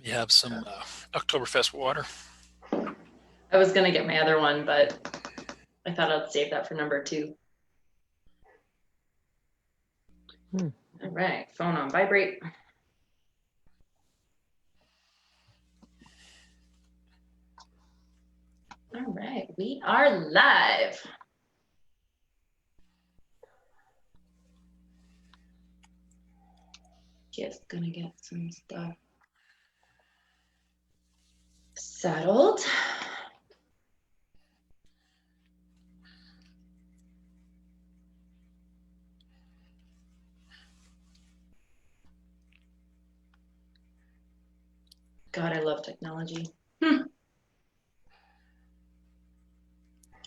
You have some Oktoberfest water. I was gonna get my other one, but I thought I'd save that for number 2. All right, phone on vibrate. All right, we are live. Just gonna get some stuff settled. God, I love technology.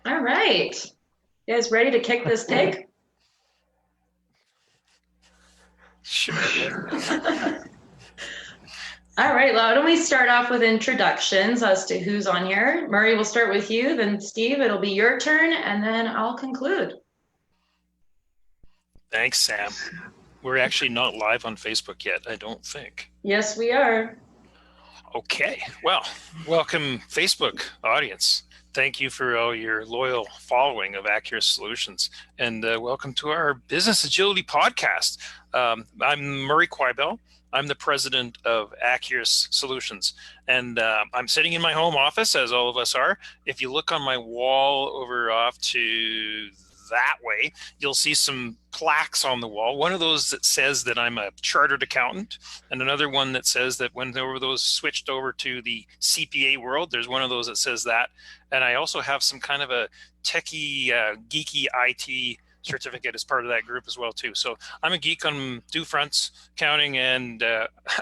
All right, you guys ready to kick this pig? Sure. All right, why don't we start off with introductions as to who's on here. Murray, we'll start with you, then Steve, it'll be your turn, and then I'll conclude. Thanks, Sam. We're actually not live on Facebook yet, I don't think. Yes, we are. Okay, well, welcome Facebook audience. Thank you for all your loyal following of Accurate Solutions, and welcome to our Business Agility podcast. I'm Murray Quibell. I'm the president of Accurate Solutions, and I'm sitting in my home office, as all of us are. If you look on my wall over off to that way, you'll see some plaques on the wall. One of those that says that I'm a chartered accountant, and another one that says that when those switched over to the CPA world, there's one of those that says that. And I also have some kind of a techie, geeky IT certificate as part of that group as well too. So I'm a geek on two fronts, accounting and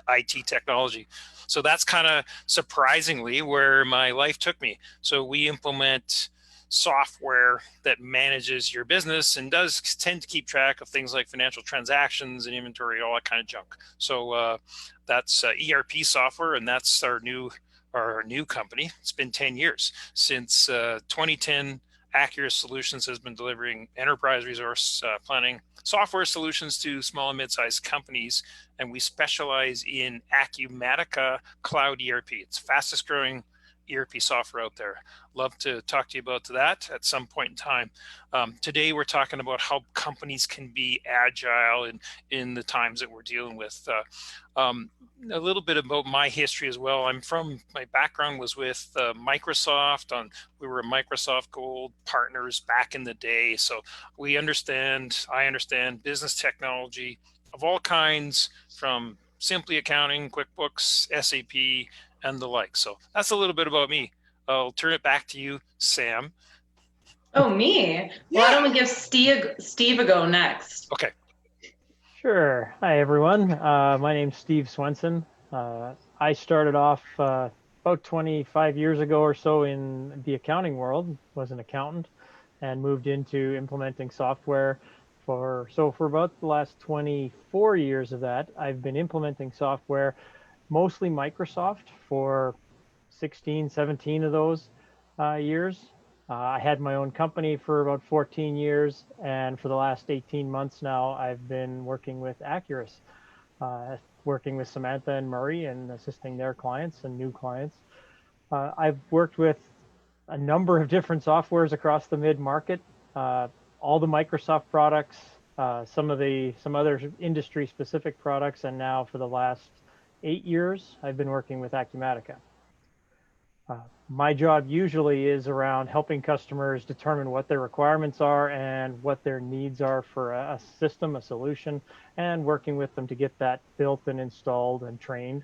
IT technology. So that's kind of surprisingly where my life took me. So we implement software that manages your business and does tend to keep track of things like financial transactions and inventory, all that kind of junk. So that's ERP software, and that's our new company. It's been 10 years since 2010. Accurate Solutions has been delivering enterprise resource planning software solutions to small and mid-sized companies, and we specialize in Acumatica Cloud ERP. It's fastest growing ERP software out there. Love to talk to you about that at some point in time. Today, we're talking about how companies can be agile in the times that we're dealing with. A little bit about my history as well. My background was with Microsoft. We were Microsoft Gold partners back in the day. So I understand business technology of all kinds, from simply accounting, QuickBooks, SAP, and the like. So that's a little bit about me. I'll turn it back to you, Sam. Oh, me? Why don't we give Steve a go next? Okay. Sure. Hi, everyone. My name's Steve Swenson. I started off about 25 years ago or so in the accounting world, was an accountant, and moved into implementing software. For about the last 24 years of that, I've been implementing software, mostly Microsoft, for 16, 17 of those years. I had my own company for about 14 years, and for the last 18 months now, I've been working with Accurus, working with Samantha and Murray and assisting their clients and new clients. I've worked with a number of different softwares across the mid-market, all the Microsoft products, some other industry-specific products, and now for the last 8 years, I've been working with Acumatica. My job usually is around helping customers determine what their requirements are and what their needs are for a system, a solution, and working with them to get that built and installed and trained,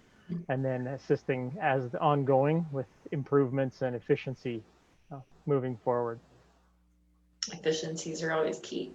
and then assisting as ongoing with improvements and efficiency moving forward. Efficiencies are always key.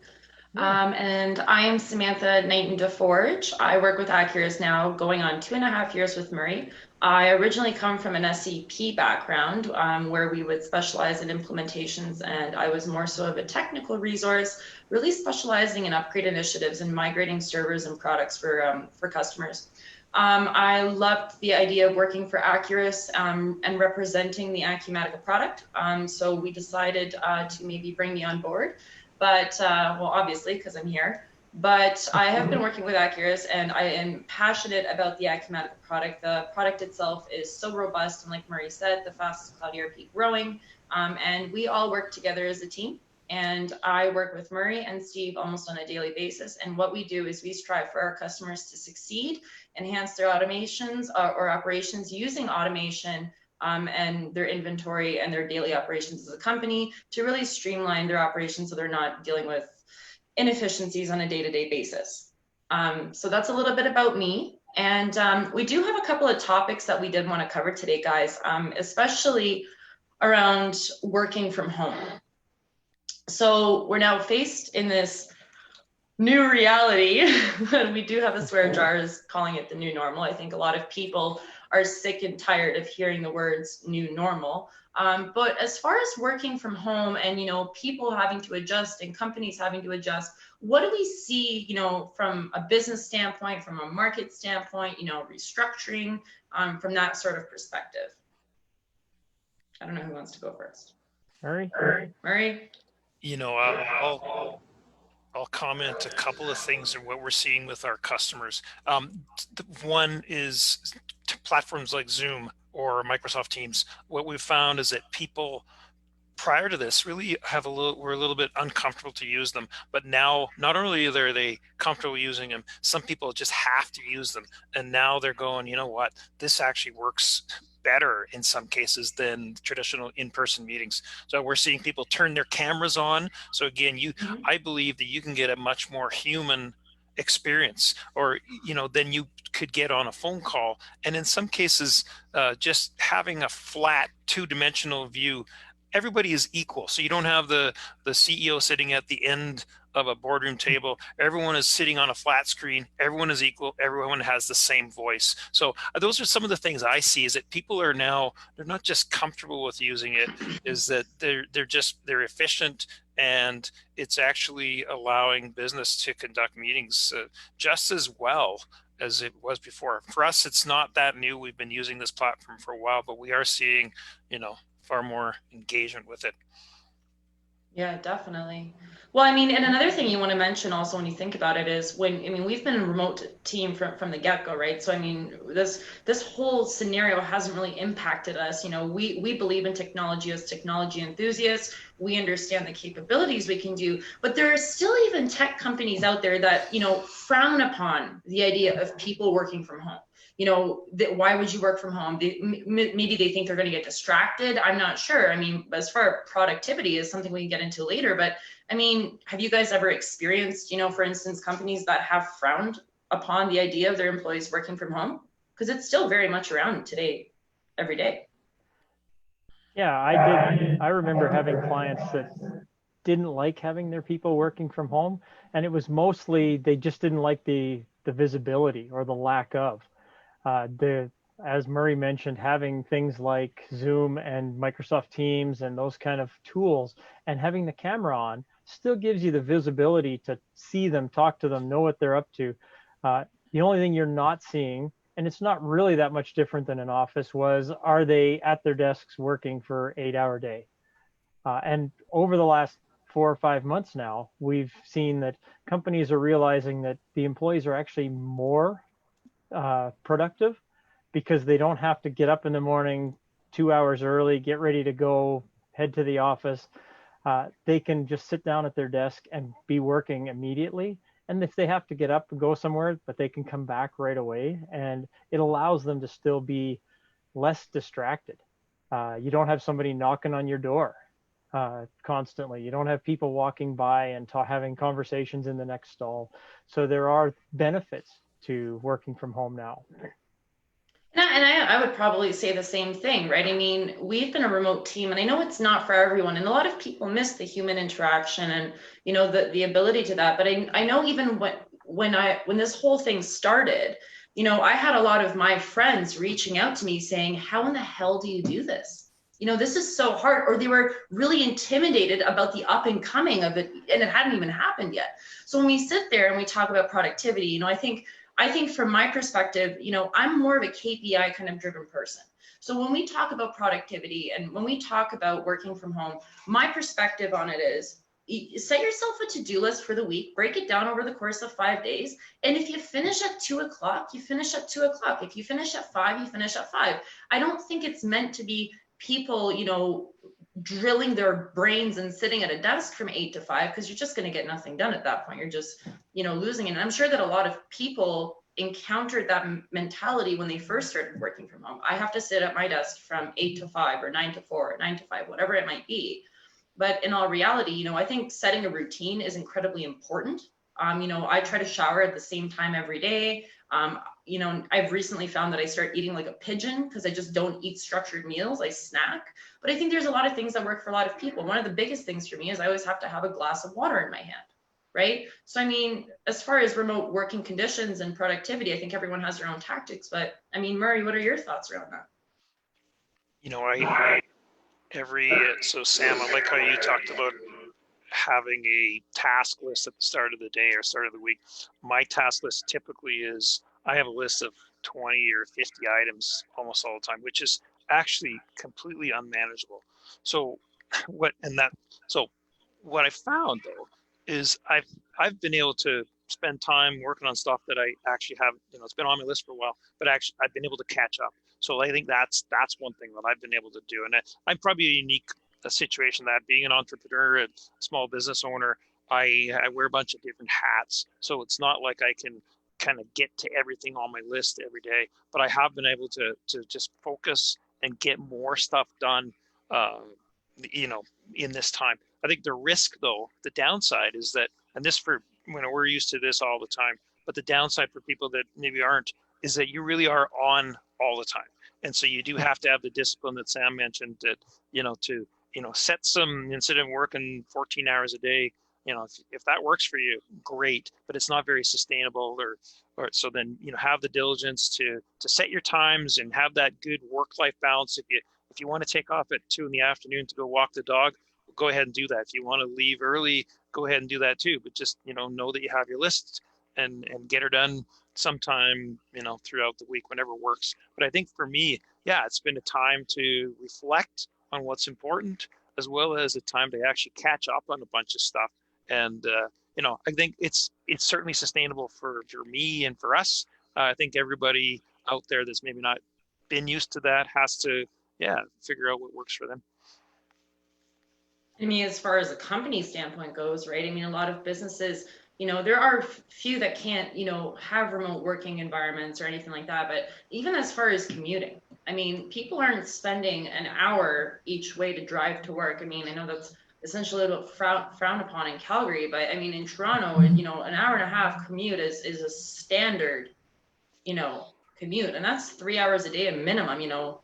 And I am Samantha Knighton DeForge. I work with Accurus now, going on 2.5 years with Murray. I originally come from an SAP background where we would specialize in implementations, and I was more so of a technical resource, really specializing in upgrade initiatives and migrating servers and products for customers. I loved the idea of working for Accurus and representing the Acumatica product. So we decided to maybe bring me on board. But, well, obviously, because I'm here. but I have been working with Accurus, and I am passionate about the Acumatica product. The product itself is so robust, and like Murray said, the fastest cloud ERP growing, and we all work together as a team. And I work with Murray and Steve almost on a daily basis. And what we do is we strive for our customers to succeed, enhance their automations or operations using automation and their inventory and their daily operations as a company to really streamline their operations so they're not dealing with inefficiencies on a day-to-day basis. So that's a little bit about me. And we do have a couple of topics that we did want to cover today, guys, especially around working from home. So we're now faced in this new reality. We do have a swear jar as calling it the new normal. I think a lot of people are sick and tired of hearing the words new normal. But as far as working from home and, people having to adjust and companies having to adjust, what do we see, from a business standpoint, from a market standpoint, restructuring, from that sort of perspective? I don't know who wants to go first. Murray? Murray? I'll comment a couple of things and what we're seeing with our customers. One is platforms like Zoom or Microsoft Teams. What we've found is that people prior to this really were a little bit uncomfortable to use them, but now not only are they comfortable using them, some people just have to use them, and now they're going, you know what, this actually works better in some cases than traditional in-person meetings. So we're seeing people turn their cameras on. So again, I believe that you can get a much more human experience, or than you could get on a phone call. And in some cases, just having a flat two-dimensional view, everybody is equal. So you don't have the CEO sitting at the end of a boardroom table. Everyone is sitting on a flat screen. Everyone is equal. Everyone has the same voice. So those are some of the things I see, is that people are now, they're not just comfortable with using it, is that they're efficient, and it's actually allowing business to conduct meetings just as well as it was before. For us, it's not that new. We've been using this platform for a while, but we are seeing, far more engagement with it. Yeah, definitely. Well, and another thing you want to mention also when you think about it is we've been a remote team from the get-go, right? So, this whole scenario hasn't really impacted us. We believe in technology as technology enthusiasts. We understand the capabilities we can do, but there are still even tech companies out there that, frown upon the idea of people working from home. Why would you work from home? Maybe they think they're going to get distracted. I'm not sure. As far as productivity is something we can get into later, but have you guys ever experienced, for instance, companies that have frowned upon the idea of their employees working from home? Because it's still very much around today, every day. Yeah, I remember having clients that didn't like having their people working from home, and it was mostly they just didn't like the visibility or the lack of. As Murray mentioned, having things like Zoom and Microsoft Teams and those kind of tools, and having the camera on still gives you the visibility to see them, talk to them, know what they're up to. The only thing you're not seeing, and it's not really that much different than an office, was are they at their desks working for 8-hour day? And over the last 4 or 5 months now, we've seen that companies are realizing that the employees are actually more productive because they don't have to get up in the morning 2 hours early, get ready to go, head to the office. They can just sit down at their desk and be working immediately. And if they have to get up and go somewhere, but they can come back right away, and it allows them to still be less distracted. You don't have somebody knocking on your door constantly. You don't have people walking by and having conversations in the next stall. So there are benefits to working from home now. And I would probably say the same thing, right? We've been a remote team, and I know it's not for everyone, and a lot of people miss the human interaction and the ability to that. But I know even when this whole thing started, I had a lot of my friends reaching out to me saying, "How in the hell do you do this? This is so hard," or they were really intimidated about the up and coming of it, and it hadn't even happened yet. So when we sit there and we talk about productivity, I think from my perspective, I'm more of a KPI kind of driven person. So when we talk about productivity and when we talk about working from home, my perspective on it is set yourself a to-do list for the week, break it down over the course of 5 days. And if you finish at 2 o'clock, you finish at 2 o'clock. If you finish at 5, you finish at 5. I don't think it's meant to be people, drilling their brains and sitting at a desk from 8 to 5, because you're just going to get nothing done at that point. You're just, losing it. And I'm sure that a lot of people encountered that mentality when they first started working from home. I have to sit at my desk from 8 to 5 or 9 to 4 or 9 to 5, whatever it might be. But in all reality, I think setting a routine is incredibly important. I try to shower at the same time every day. I've recently found that I start eating like a pigeon because I just don't eat structured meals. I snack. But I think there's a lot of things that work for a lot of people. One of the biggest things for me is I always have to have a glass of water in my hand, right? So, as far as remote working conditions and productivity, I think everyone has their own tactics. But Murray, what are your thoughts around that? So Sam, I like how you talked about having a task list at the start of the day or start of the week. My task list typically is, I have a list of 20 or 50 items almost all the time, which is actually completely unmanageable. So what I found though is I've been able to spend time working on stuff that I actually have, it's been on my list for a while, but actually I've been able to catch up. So I think that's one thing that I've been able to do. And I'm probably a unique situation that, being an entrepreneur and small business owner, I wear a bunch of different hats. So it's not like I can kind of get to everything on my list every day, but I have been able to just focus and get more stuff done, in this time. I think the risk though, the downside is that, and this for, we're used to this all the time, but the downside for people that maybe aren't, is that you really are on all the time. And so you do have to have the discipline that Sam mentioned, that, to, set some, instead of working 14 hours a day, if that works for you, great, but it's not very sustainable, or so then, have the diligence to set your times and have that good work-life balance. If you want to take off at 2 p.m. to go walk the dog, go ahead and do that. If you want to leave early, go ahead and do that too. But just, know that you have your list and get her done sometime, throughout the week, whenever works. But I think for me, it's been a time to reflect on what's important, as well as a time to actually catch up on a bunch of stuff. And, I think it's certainly sustainable for me and for us. I think everybody out there that's maybe not been used to that has to, figure out what works for them. As far as a company standpoint goes, right? A lot of businesses, there are few that can't, have remote working environments or anything like that. But even as far as commuting, people aren't spending an hour each way to drive to work. I know that's essentially a little frowned upon in Calgary, but in Toronto, an hour and a half commute is a standard, commute, and that's 3 hours a day at minimum.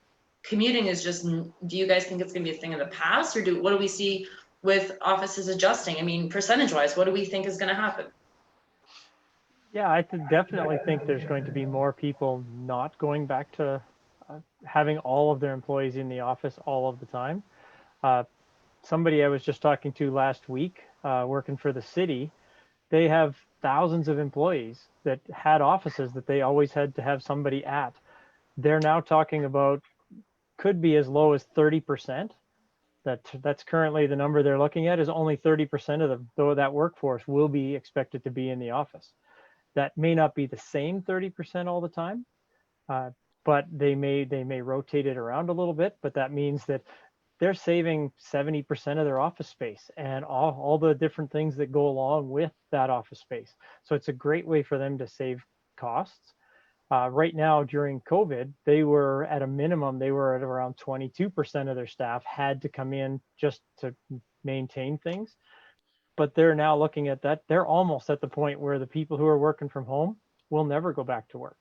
Commuting is just, do you guys think it's going to be a thing of the past, or what do we see with offices adjusting? Percentage wise, what do we think is going to happen? Yeah, I definitely think there's going to be more people not going back to having all of their employees in the office all of the time. Somebody I was just talking to last week, working for the city, they have thousands of employees that had offices that they always had to have somebody at. They're now talking about, could be as low as 30%. That's currently the number they're looking at, is only 30% of that workforce will be expected to be in the office. That may not be the same 30% all the time, but they may rotate it around a little bit. But that means that they're saving 70% of their office space and all the different things that go along with that office space. So it's a great way for them to save costs. Right now, during COVID, they were at a minimum, they were at around 22% of their staff had to come in just to maintain things. But they're now looking at that. They're almost at the point where the people who are working from home will never go back to work.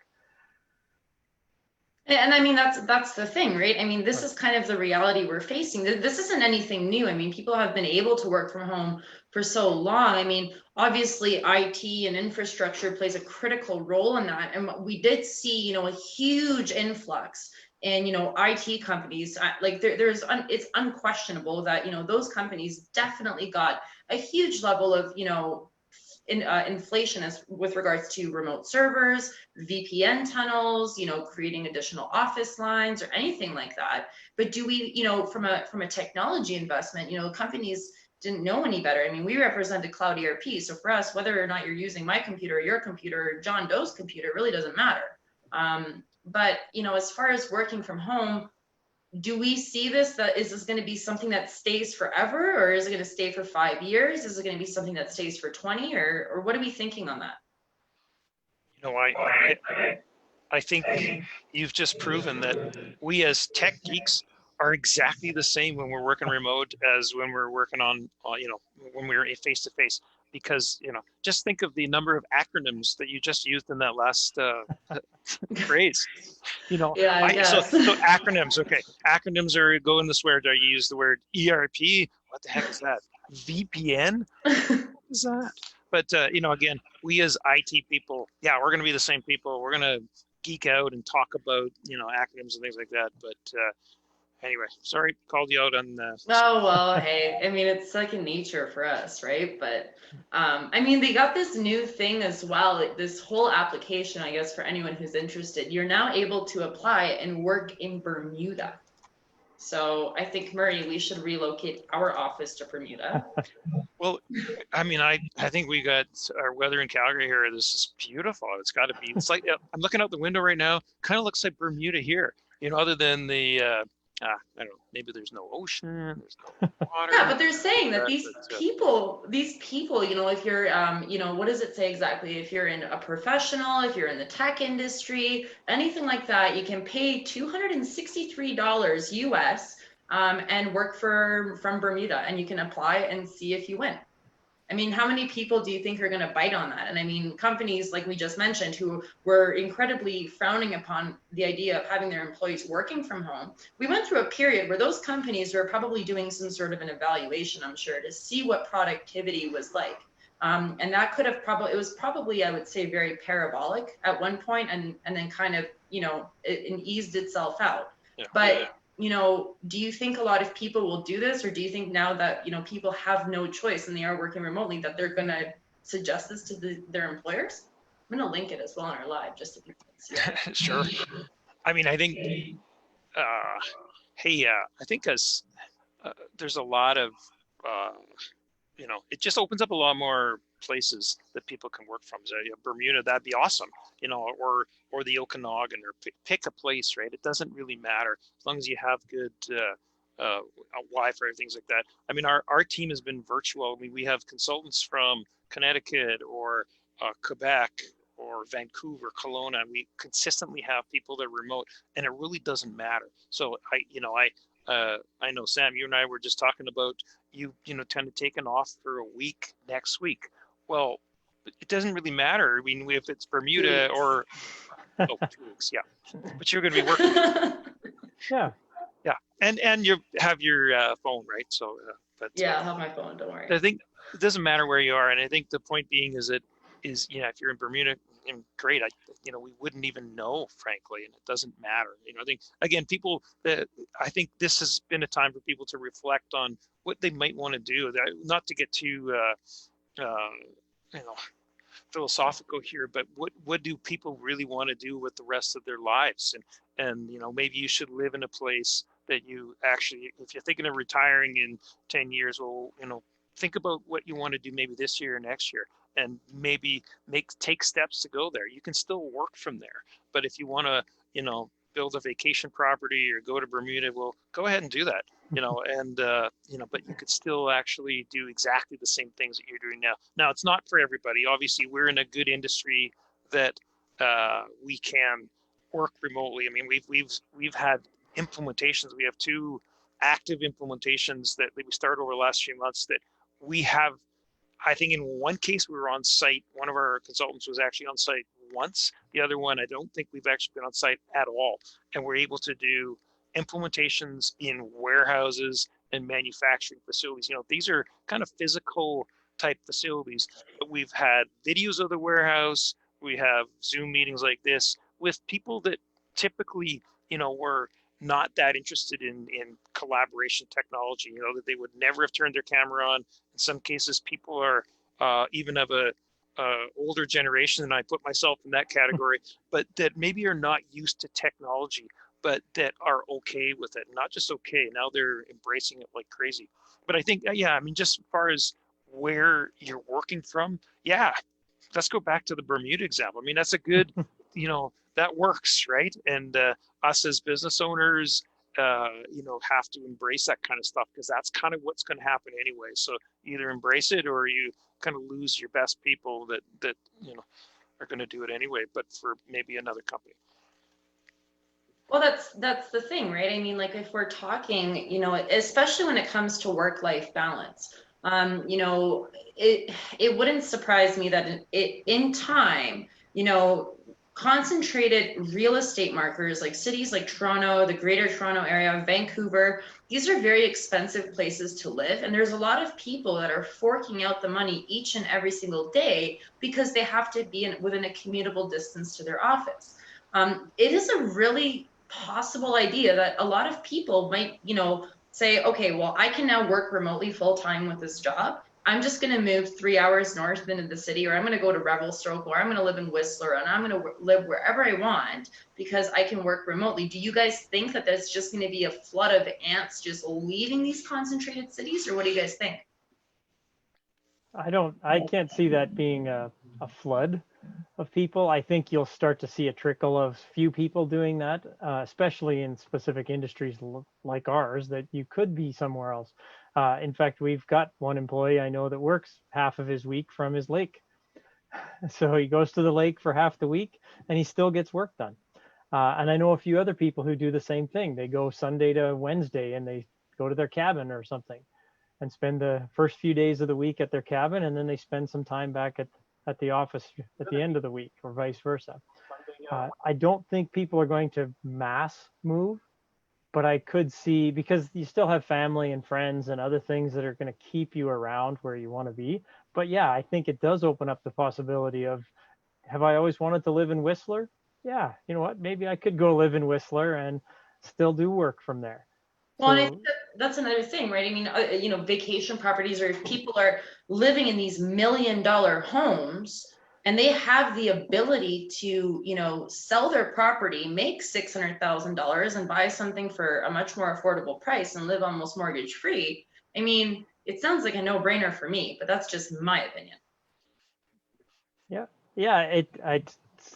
And that's the thing, right? This is kind of the reality we're facing. This isn't anything new. People have been able to work from home for so long. Obviously IT and infrastructure plays a critical role in that. And we did see, a huge influx in, IT companies. It's unquestionable that, those companies definitely got a huge level of, inflation as with regards to remote servers, VPN tunnels, creating additional office lines or anything like that. But do we, from a technology investment, companies didn't know any better. I mean, we represent a cloud ERP. So for us, whether or not you're using my computer or your computer or John Doe's computer, really doesn't matter. But, you know, as far as working from home, do we see this, that is this going to be something that stays forever, or is it going to stay for 5 years? Is it going to be something that stays for 20, or what are we thinking on that? You know, I think you've just proven that we as tech geeks are exactly the same when we're working remote as when we're working on, you know, when we're face to face. Because, you know, just think of the number of acronyms that you just used in that last phrase. You know, Yeah, I guess. so acronyms. Okay, acronyms are go in the swear jar. You use the word ERP. What the heck is that? VPN. What is that? But you know, again, we as IT people, yeah, we're going to be the same people. We're going to geek out and talk about, you know, acronyms and things like that. But anyway, sorry, called you out on. Oh, well, hey, I mean, it's second nature for us, right? But I mean, they got this new thing as well, like this whole application, I guess, for anyone who's interested. You're now able to apply and work in Bermuda. So I think, Murray, we should relocate our office to Bermuda. Well, I mean, I think we got our weather in Calgary here. This is beautiful. It's got to be. It's like I'm looking out the window right now. Kind of looks like Bermuda here. You know, other than the I don't know. Maybe there's no ocean. There's no water. Yeah, but they're saying that these people, you know, if you're, you know, what does it say exactly? If you're in a professional, if you're in the tech industry, anything like that, you can pay $263 US and work from Bermuda, and you can apply and see if you win. I mean, how many people do you think are going to bite on that? And I mean, companies like we just mentioned, who were incredibly frowning upon the idea of having their employees working from home. We went through a period where those companies were probably doing some sort of an evaluation, I'm sure, to see what productivity was like. And that could have it was probably, I would say, very parabolic at one point, and then kind of, you know, it eased itself out. Yeah. But you know, do you think a lot of people will do this, or do you think now that, you know, people have no choice and they are working remotely, that they're going to suggest this to their employers? I'm going to link it as well in our live, just so people can see it. Sure. I mean, I think, I think as there's a lot of, you know, it just opens up a lot more places that people can work from. So, you know, Bermuda, that'd be awesome, you know, or the Okanagan, or pick a place, right? It doesn't really matter as long as you have good Wi-Fi and things like that. I mean, our team has been virtual. I mean, we have consultants from Connecticut or Quebec or Vancouver, Kelowna, and we consistently have people that are remote, and it really doesn't matter. So I know, Sam, you and I were just talking about you know, kind of taking off for a week next week. Well, it doesn't really matter. I mean, if it's Bermuda or 2 weeks, yeah, but you're going to be working. Yeah. Yeah, and you have your phone, right? So, but yeah, I'll have my phone. Don't worry. I think it doesn't matter where you are, and I think the point being is yeah, if you're in Bermuda, great. You know, we wouldn't even know, frankly, and it doesn't matter. You know, I think again, I think this has been a time for people to reflect on what they might want to do. Not to get too, you know, philosophical here, but what do people really want to do with the rest of their lives? And you know, maybe you should live in a place that you actually, if you're thinking of retiring in 10 years, well, you know, think about what you want to do maybe this year or next year, and maybe take steps to go there. You can still work from there, but if you want to, you know, build a vacation property or go to Bermuda, well, go ahead and do that, you know, and you know, but you could still actually do exactly the same things that you're doing now. Now, it's not for everybody. Obviously, we're in a good industry that we can work remotely. I mean, we've had implementations. We have 2 active implementations that we started over the last few months that we have. I think in one case we were on site. One of our consultants was actually on site once. The other one, I don't think we've actually been on site at all. And we're able to do implementations in warehouses and manufacturing facilities. You know, these are kind of physical type facilities, but we've had videos of the warehouse. We have Zoom meetings like this with people that typically, you know, were not that interested in collaboration technology, you know, that they would never have turned their camera on. In some cases, people are even of a older generation, and I put myself in that category, but that maybe are not used to technology, but that are okay with it. Not just okay, now they're embracing it like crazy. But I think, yeah, I mean, just as far as where you're working from, yeah, let's go back to the Bermuda example. I mean, that's a good, that works, right? And us as business owners, have to embrace that kind of stuff, because that's kind of what's going to happen anyway. So either embrace it, or you kind of lose your best people that are going to do it anyway, but for maybe another company. Well, that's the thing, right? I mean, like if we're talking, especially when it comes to work-life balance, it wouldn't surprise me that in time, concentrated real estate markers like cities like Toronto, the Greater Toronto Area, Vancouver, these are very expensive places to live, and there's a lot of people that are forking out the money each and every single day because they have to be within a commutable distance to their office. It is a really possible idea that a lot of people might, say, okay, well, I can now work remotely full time with this job. I'm just going to move 3 hours north into the city, or I'm going to go to Revelstoke, or I'm going to live in Whistler, and I'm going to live wherever I want because I can work remotely. Do you guys think that there's just going to be a flood of ants just leaving these concentrated cities, or what do you guys think? I can't see that being a flood of people. I think you'll start to see a trickle of few people doing that, especially in specific industries like ours, that you could be somewhere else. In fact, we've got one employee I know that works half of his week from his lake. So he goes to the lake for half the week and he still gets work done. And I know a few other people who do the same thing. They go Sunday to Wednesday and they go to their cabin or something and spend the first few days of the week at their cabin, and then they spend some time back at the office at the end of the week, or vice versa. I don't think people are going to mass move, but I could see, because you still have family and friends and other things that are going to keep you around where you want to be. But yeah, I think it does open up the possibility of, have I always wanted to live in Whistler? Yeah, you know what? Maybe I could go live in Whistler and still do work from there. Well, and I think that's another thing, right? I mean, vacation properties, or if people are living in these $1 million homes and they have the ability to, sell their property, make $600,000 and buy something for a much more affordable price and live almost mortgage free. I mean, it sounds like a no-brainer for me, but that's just my opinion. Yeah, I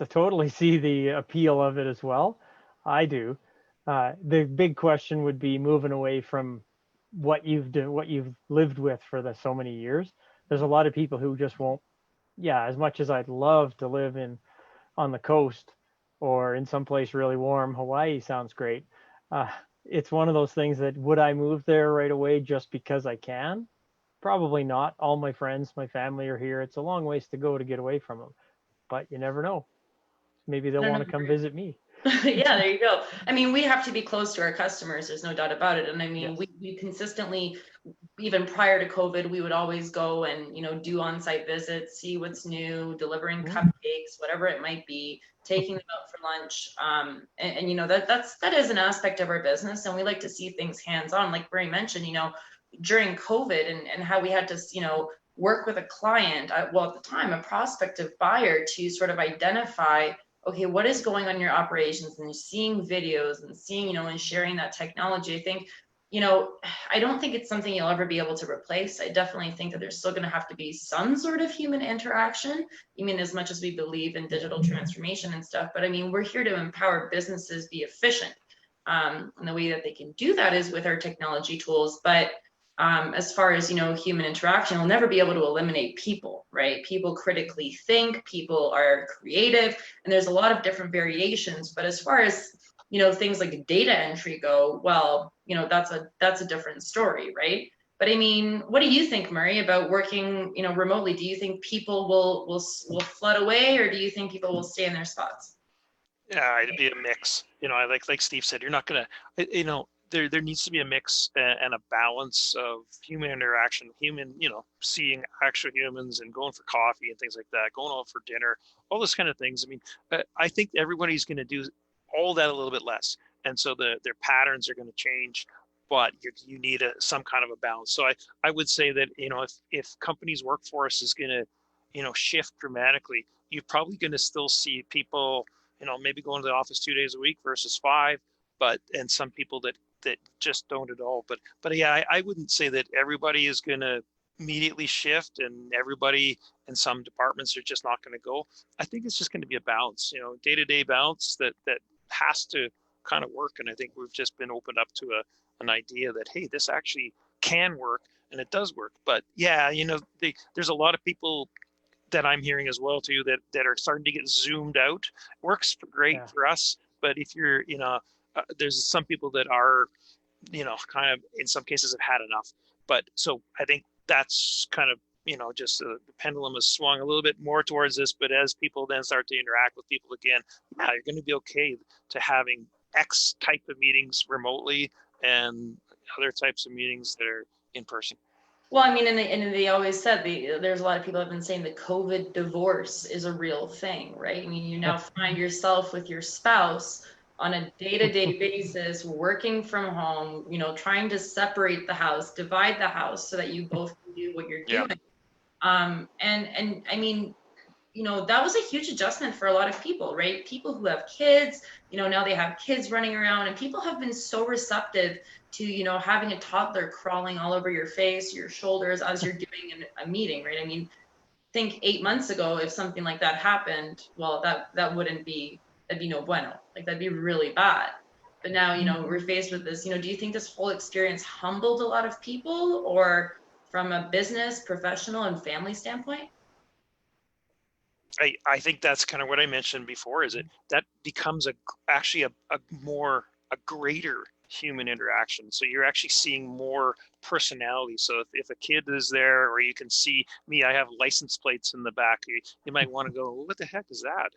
totally see the appeal of it as well. I do. The big question would be moving away from what you've lived with for so many years. There's a lot of people who just won't. Yeah, as much as I'd love to live on the coast or in some place really warm, Hawaii sounds great. It's one of those things that, would I move there right away just because I can? Probably not. All my friends, my family are here. It's a long ways to go to get away from them, but you never know. Maybe they'll want to come visit me. Yeah, there you go. I mean, we have to be close to our customers. There's no doubt about it. And I mean, Yes. we consistently, even prior to COVID, we would always go and, do on-site visits, see what's new, delivering cupcakes, whatever it might be, taking them out for lunch. That is an aspect of our business. And we like to see things hands-on. Like Barry mentioned, during COVID and how we had to, work with a client, at the time, a prospective buyer, to sort of identify, okay, what is going on in your operations, and seeing videos and seeing, and sharing that technology. I think, I don't think it's something you'll ever be able to replace. I definitely think that there's still going to have to be some sort of human interaction. I mean, as much as we believe in digital transformation and stuff, but I mean, we're here to empower businesses be efficient. And the way that they can do that is with our technology tools. But as far as, human interaction, we'll never be able to eliminate people, right? People critically think, people are creative, and there's a lot of different variations. But as far as, things like data entry go, well, that's a different story, right? But I mean, what do you think, Murray, about working, remotely? Do you think people will flood away, or do you think people will stay in their spots? Yeah, it'd be a mix. I like Steve said, you're not gonna, there needs to be a mix and a balance of human interaction, seeing actual humans and going for coffee and things like that, going out for dinner, all those kind of things. I mean, I think everybody's going to do all that a little bit less. And so their patterns are going to change, but you need some kind of a balance. So I would say that, if companies' workforce is going to, shift dramatically, you're probably going to still see people, maybe going to the office 2 days a week versus 5. and some people that just don't at all. But yeah, I wouldn't say that everybody is going to immediately shift and everybody in some departments are just not going to go. I think it's just going to be a balance, day-to-day balance that has to kind of work. And I think we've just been opened up to an idea that, hey, this actually can work and it does work. But yeah, there's a lot of people that I'm hearing as well too that are starting to get zoomed out. Works great for us, but if you're there's some people that are kind of in some cases have had enough. But so I think that's kind of just the pendulum has swung a little bit more towards this. But as people then start to interact with people again, yeah, you're going to be okay to having X type of meetings remotely and other types of meetings that are in person. Well, I mean, and they always said there's a lot of people have been saying the COVID divorce is a real thing, right? I mean, you now find yourself with your spouse on a day-to-day basis, working from home, trying to separate the house, divide the house so that you both can do what you're doing. And I mean, that was a huge adjustment for a lot of people, right? People who have kids, now they have kids running around, and people have been so receptive to, having a toddler crawling all over your face, your shoulders as you're doing a meeting, right? I mean, think 8 months ago, if something like that happened, well, that wouldn't be, that'd be no bueno. Like, that'd be really bad. But now, we're faced with this, do you think this whole experience humbled a lot of people, or from a business, professional, and family standpoint? I think that's kind of what I mentioned before, is that becomes actually a greater human interaction. So you're actually seeing more personality. So if a kid is there, or you can see me, I have license plates in the back, you might want to go, what the heck is that?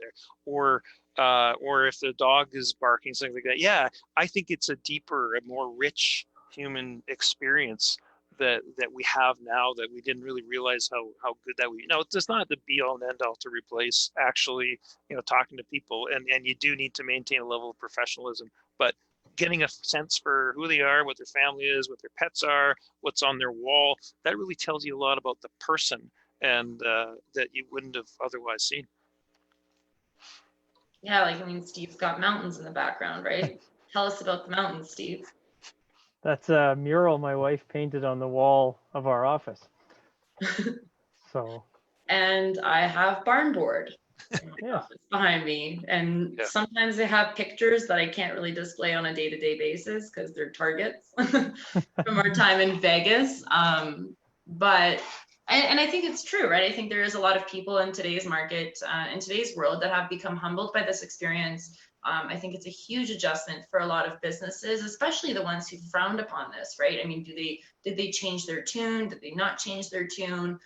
Or if the dog is barking, something like that. Yeah, I think it's a deeper, a more rich human experience that we have now, that we didn't really realize how good that it's not the be all and end all to replace actually talking to people, and you do need to maintain a level of professionalism, but getting a sense for who they are, what their family is, what their pets are, what's on their wall, that really tells you a lot about the person, and that you wouldn't have otherwise seen. Yeah, like, I mean, Steve's got mountains in the background, right? Tell us about the mountains, Steve. That's a mural my wife painted on the wall of our office. So. And I have barn board behind me, and sometimes they have pictures that I can't really display on a day-to-day basis because they're targets from our time in Vegas. But I think it's true, right? I think there is a lot of people in today's market, in today's world, that have become humbled by this experience. I think it's a huge adjustment for a lot of businesses, especially the ones who frowned upon this, right? I mean, did they change their tune? Did they not change their tune?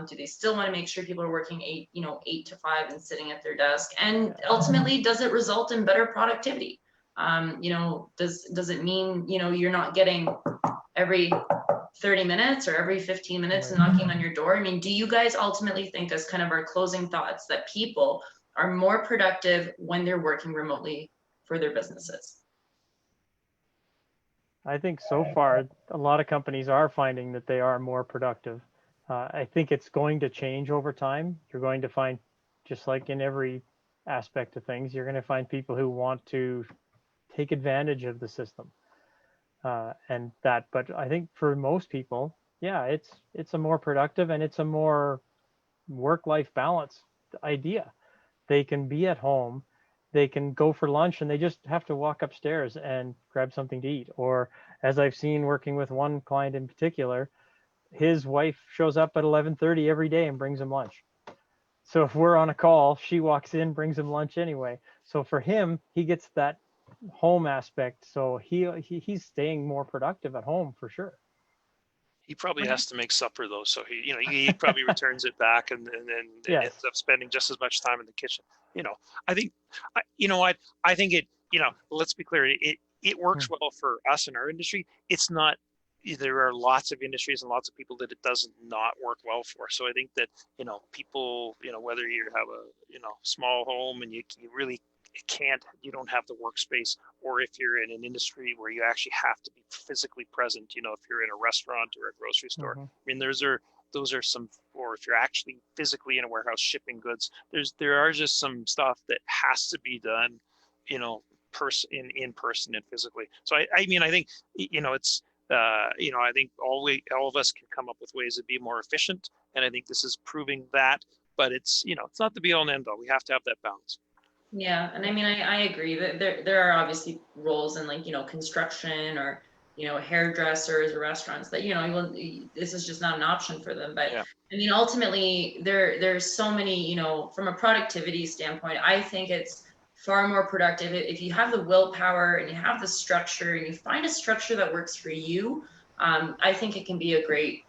Do they still want to make sure people are working 8 to 5 and sitting at their desk? And ultimately, does it result in better productivity? Does it mean, you're not getting every 30 minutes or every 15 minutes knocking on your door? I mean, do you guys ultimately think, as kind of our closing thoughts, that people are more productive when they're working remotely for their businesses? I think so far, a lot of companies are finding that they are more productive. I think it's going to change over time. You're going to find, just like in every aspect of things, you're going to find people who want to take advantage of the system. But I think for most people, yeah, it's a more productive, and it's a more work-life balance idea. They can be at home, they can go for lunch, and they just have to walk upstairs and grab something to eat. Or, as I've seen working with one client in particular, his wife shows up at 11:30 every day and brings him lunch. So if we're on a call, she walks in, brings him lunch anyway. So for him, he gets that home aspect. So he's staying more productive at home for sure. He probably has to make supper though, so he probably returns it back and ends up spending just as much time in the kitchen. I think, I think it. Let's be clear. It works well for us in our industry. It's not. There are lots of industries and lots of people that it does not work well for. So I think that people, whether you have a small home and you really you don't have the workspace, or if you're in an industry where you actually have to be physically present, if you're in a restaurant or a grocery store. I mean, those are some, or if you're actually physically in a warehouse shipping goods, there are just some stuff that has to be done, in person and physically. So I mean, I think, it's, I think all of us can come up with ways to be more efficient. And I think this is proving that, but it's not the be all and end all. We have to have that balance. Yeah, and I mean, I agree that there are obviously roles in like, construction or, hairdressers or restaurants that, this is just not an option for them. But Yeah. I mean, ultimately there's so many, from a productivity standpoint, I think it's far more productive if you have the willpower and you have the structure and you find a structure that works for you. I think it can be a great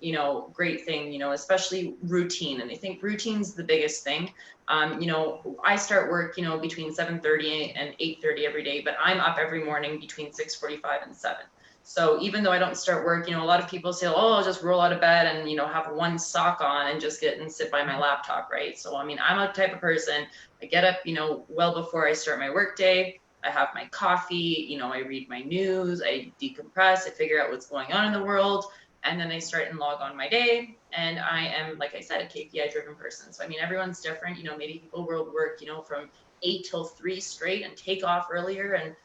thing, especially routine. And I think routine's the biggest thing. I start work, between 7:30 and 8:30 every day, but I'm up every morning between 6:45 and 7. So even though I don't start work, a lot of people say, oh, I'll just roll out of bed and, have one sock on and just get and sit by my laptop, right? So, I mean, I'm a type of person, I get up, well before I start my work day. I have my coffee, I read my news, I decompress, I figure out what's going on in the world, and then I start and log on my day. And I am, like I said, a KPI driven person. So, I mean, everyone's different. Maybe people will work, from 8 till 3 straight and take off earlier. And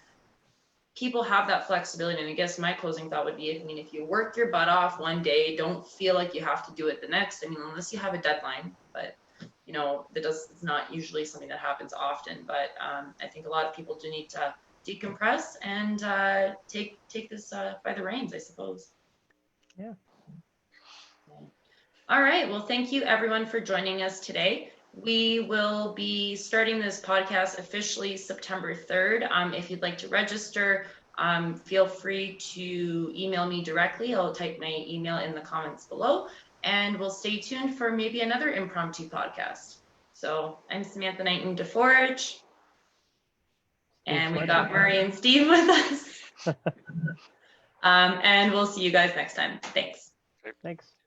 people have that flexibility. And I guess my closing thought would be, if you work your butt off one day, don't feel like you have to do it the next. I mean, unless you have a deadline, but it's not usually something that happens often. But I think a lot of people do need to decompress and take this by the reins, I suppose. Yeah. All right. Well, thank you everyone for joining us today. We will be starting this podcast officially September 3rd. If you'd like to register, feel free to email me directly. I'll type my email in the comments below, and we'll stay tuned for maybe another impromptu podcast. So I'm Samantha Knighton DeForge, and we've got Murray and Steve with us. And we'll see you guys next time. Thanks. Thanks.